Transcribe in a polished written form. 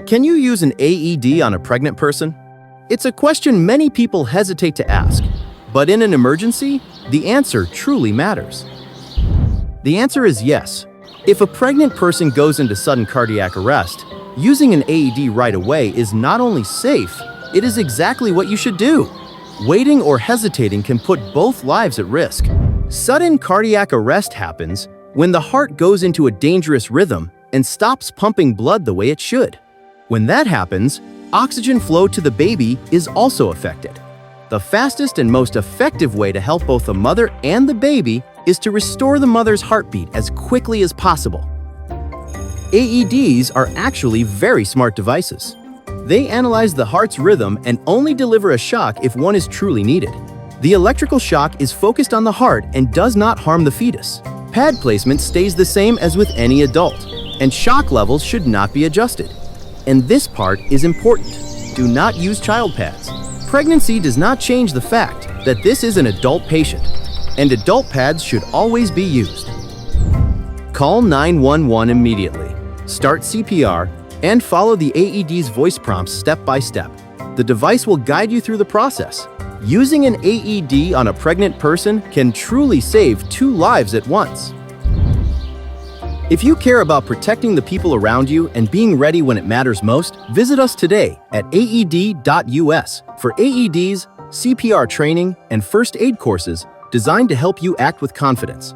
Can you use an AED on a pregnant person? It's a question many people hesitate to ask, but in an emergency, the answer truly matters. The answer is yes. If a pregnant person goes into sudden cardiac arrest, using an AED right away is not only safe, it is exactly what you should do. Waiting or hesitating can put both lives at risk. Sudden cardiac arrest happens when the heart goes into a dangerous rhythm and stops pumping blood the way it should. When that happens, oxygen flow to the baby is also affected. The fastest and most effective way to help both the mother and the baby is to restore the mother's heartbeat as quickly as possible. AEDs are actually very smart devices. They analyze the heart's rhythm and only deliver a shock if one is truly needed. The electrical shock is focused on the heart and does not harm the fetus. Pad placement stays the same as with any adult, and shock levels should not be adjusted. And this part is important. Do not use child pads. Pregnancy does not change the fact that this is an adult patient, and adult pads should always be used. Call 911 immediately. Start CPR and follow the AED's voice prompts step by step. The device will guide you through the process. Using an AED on a pregnant person can truly save 2 lives at once. If you care about protecting the people around you and being ready when it matters most, visit us today at AED.us for AEDs, CPR training, and first aid courses designed to help you act with confidence.